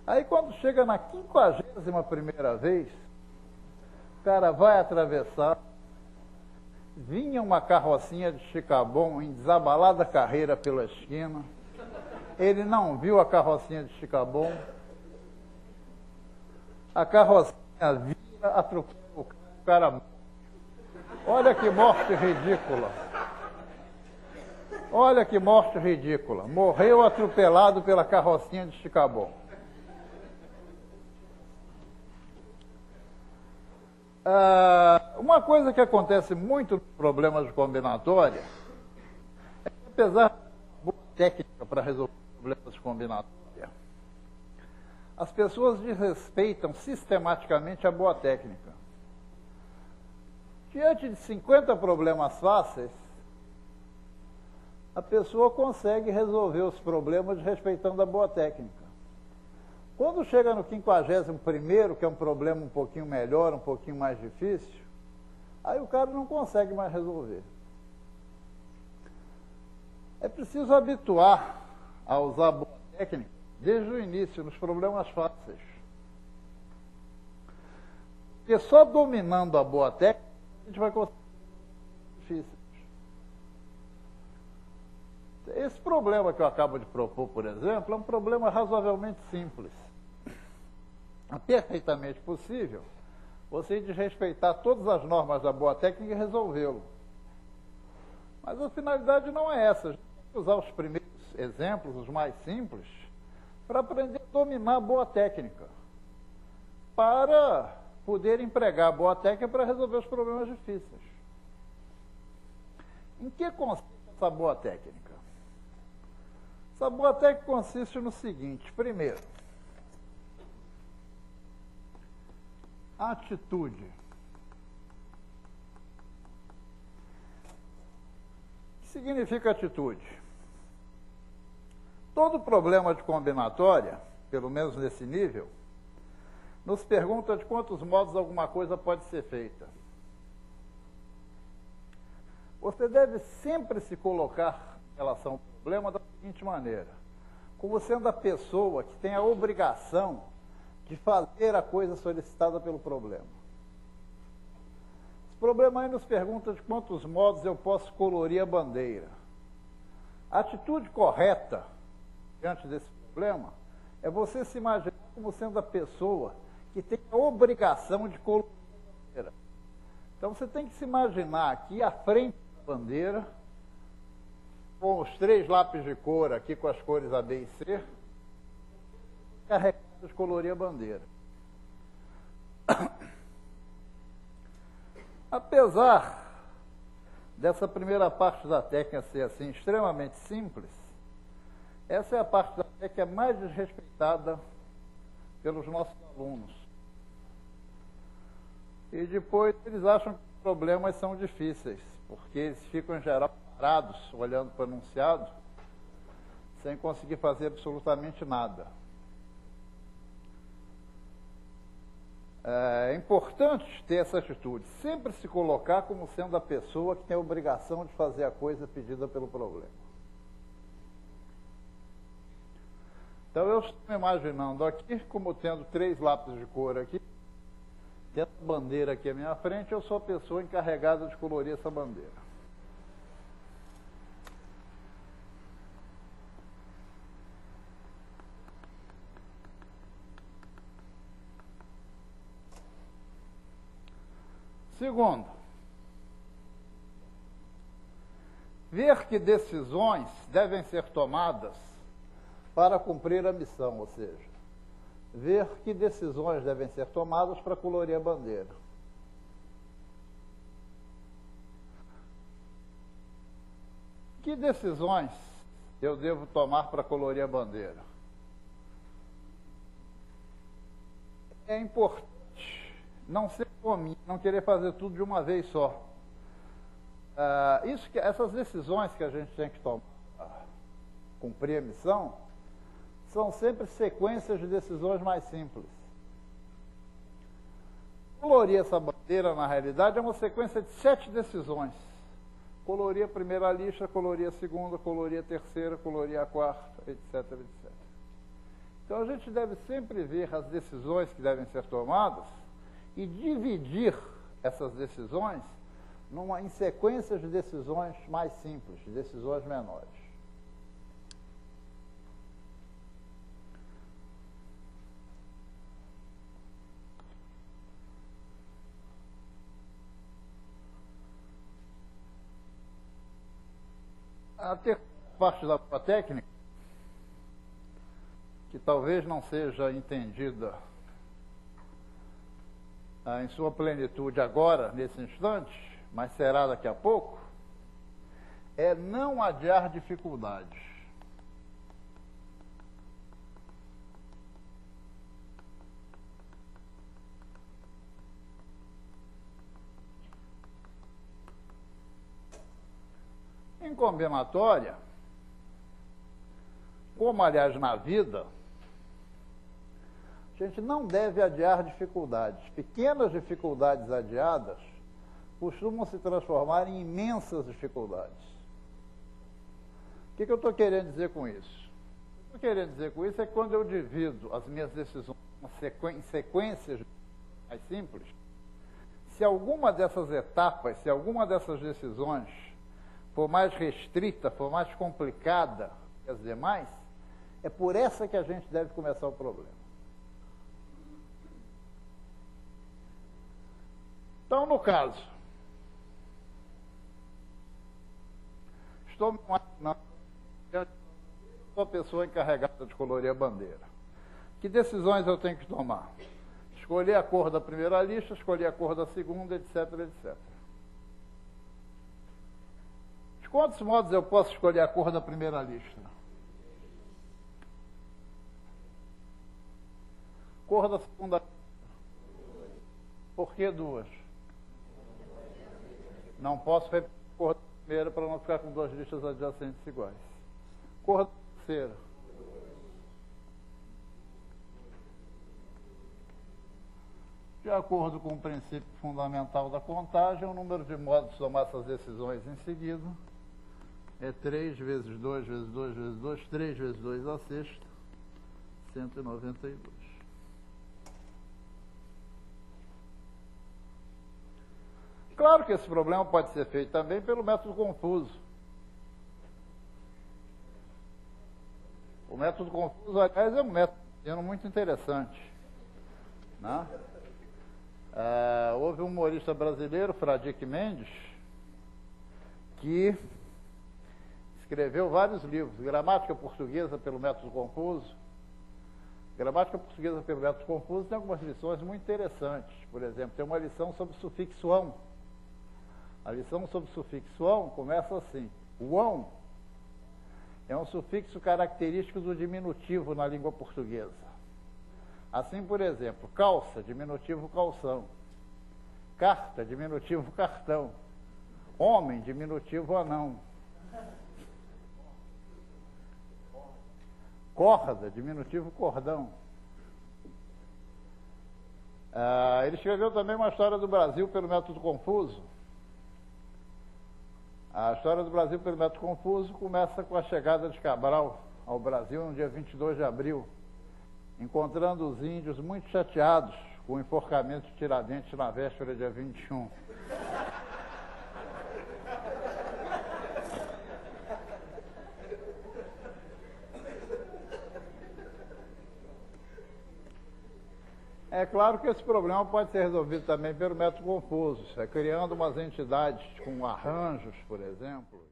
Aí quando chega na 51ª vez, o cara vai atravessar, vinha uma carrocinha de Chicabom em desabalada carreira pela esquina, ele não viu a carrocinha de Chicabom, a carrocinha vira, atropela o cara morre. Olha que morte ridícula. Olha que morte ridícula. Morreu atropelado pela carrocinha de Chicabom. Uma coisa que acontece muito nos problemas de combinatória é que, apesar de boa técnica para resolver problemas de combinatória, as pessoas desrespeitam sistematicamente a boa técnica. Diante de 50 problemas fáceis, a pessoa consegue resolver os problemas respeitando a boa técnica. Quando chega no 51º, que é um problema um pouquinho melhor, um pouquinho mais difícil, aí o cara não consegue mais resolver. É preciso habituar a usar a boa técnica desde o início, nos problemas fáceis. Porque só dominando a boa técnica, a gente vai conseguir difíceis. Esse problema que eu acabo de propor, por exemplo, é um problema razoavelmente simples. É perfeitamente possível você desrespeitar todas as normas da boa técnica e resolvê-lo. Mas a finalidade não é essa. A gente tem que usar os primeiros exemplos, os mais simples, para aprender a dominar a boa técnica, para poder empregar a boa técnica para resolver os problemas difíceis. Em que consiste essa boa técnica? Essa boa técnica consiste no seguinte: primeiro, atitude. O que significa atitude? Todo problema de combinatória, pelo menos nesse nível, nos pergunta de quantos modos alguma coisa pode ser feita. Você deve sempre se colocar em relação ao problema da seguinte maneira: como sendo a pessoa que tem a obrigação de fazer a coisa solicitada pelo problema. Esse problema aí nos pergunta de quantos modos eu posso colorir a bandeira. A atitude correta diante desse problema é você se imaginar como sendo a pessoa que tem a obrigação de colorir a bandeira. Então você tem que se imaginar aqui à frente da bandeira, com os 3 lápis de cor aqui com as cores A, B e C, carregados de colorir a bandeira. Apesar dessa primeira parte da técnica ser assim extremamente simples, essa é a parte da técnica mais desrespeitada pelos nossos alunos. E depois eles acham que os problemas são difíceis, porque eles ficam em geral parados, olhando para o enunciado, sem conseguir fazer absolutamente nada. É importante ter essa atitude, sempre se colocar como sendo a pessoa que tem a obrigação de fazer a coisa pedida pelo problema. Então eu estou me imaginando aqui, como tendo 3 lápis de cor aqui, tendo a bandeira aqui à minha frente, eu sou a pessoa encarregada de colorir essa bandeira. Segundo, ver que decisões devem ser tomadas para cumprir a missão, ou seja, ver que decisões devem ser tomadas para colorir a bandeira. Que decisões eu devo tomar para colorir a bandeira? É importante não ser fominha, não querer fazer tudo de uma vez só. Essas decisões que a gente tem que tomar para cumprir a missão são sempre sequências de decisões mais simples. Colorir essa bandeira, na realidade, é uma sequência de 7 decisões. Colorir a primeira lixa, colorir a segunda, colorir a terceira, colorir a quarta, etc, etc. Então a gente deve sempre ver as decisões que devem ser tomadas e dividir essas decisões em sequências de decisões mais simples, de decisões menores. A terceira parte da técnica, que talvez não seja entendida em sua plenitude agora, nesse instante, mas será daqui a pouco, é não adiar dificuldades. Em combinatória, como aliás na vida, a gente não deve adiar dificuldades. Pequenas dificuldades adiadas costumam se transformar em imensas dificuldades. O que eu estou querendo dizer com isso? O que eu estou querendo dizer com isso é que quando eu divido as minhas decisões em sequências mais simples, se alguma dessas etapas, se alguma dessas decisões for mais restrita, for mais complicada que as demais, é por essa que a gente deve começar o problema. Então, no caso, estou me imaginando uma pessoa encarregada de colorir a bandeira. Que decisões eu tenho que tomar? Escolher a cor da primeira lista, escolher a cor da segunda, etc, etc. De quantos modos eu posso escolher a cor da primeira lista? Cor da segunda lista. Por que duas? Não posso repetir a cor da primeira para não ficar com duas listas adjacentes iguais. Cor da terceira. De acordo com o princípio fundamental da contagem, o número de modos de tomar essas decisões em seguida é 3 vezes 2 vezes 2 vezes 2, 3 vezes 2 a sexta, 192. Claro que esse problema pode ser feito também pelo método confuso. O método confuso, aliás, é um método muito interessante, né? Houve um humorista brasileiro, Fradique Mendes, que escreveu vários livros. Gramática portuguesa pelo método confuso. Gramática portuguesa pelo método confuso tem algumas lições muito interessantes. Por exemplo, tem uma lição sobre o sufixo ão. A lição sobre o sufixo ão começa assim: o ão é um sufixo característico do diminutivo na língua portuguesa. Assim, por exemplo, calça, diminutivo calção. Carta, diminutivo cartão. Homem, diminutivo anão. Corda, diminutivo cordão. Ele escreveu também uma história do Brasil pelo método confuso. A história do Brasil pelo método confuso começa com a chegada de Cabral ao Brasil no dia 22 de abril, encontrando os índios muito chateados com o enforcamento de Tiradentes na véspera, dia 21. É claro que esse problema pode ser resolvido também pelo método confuso, criando umas entidades com arranjos, por exemplo.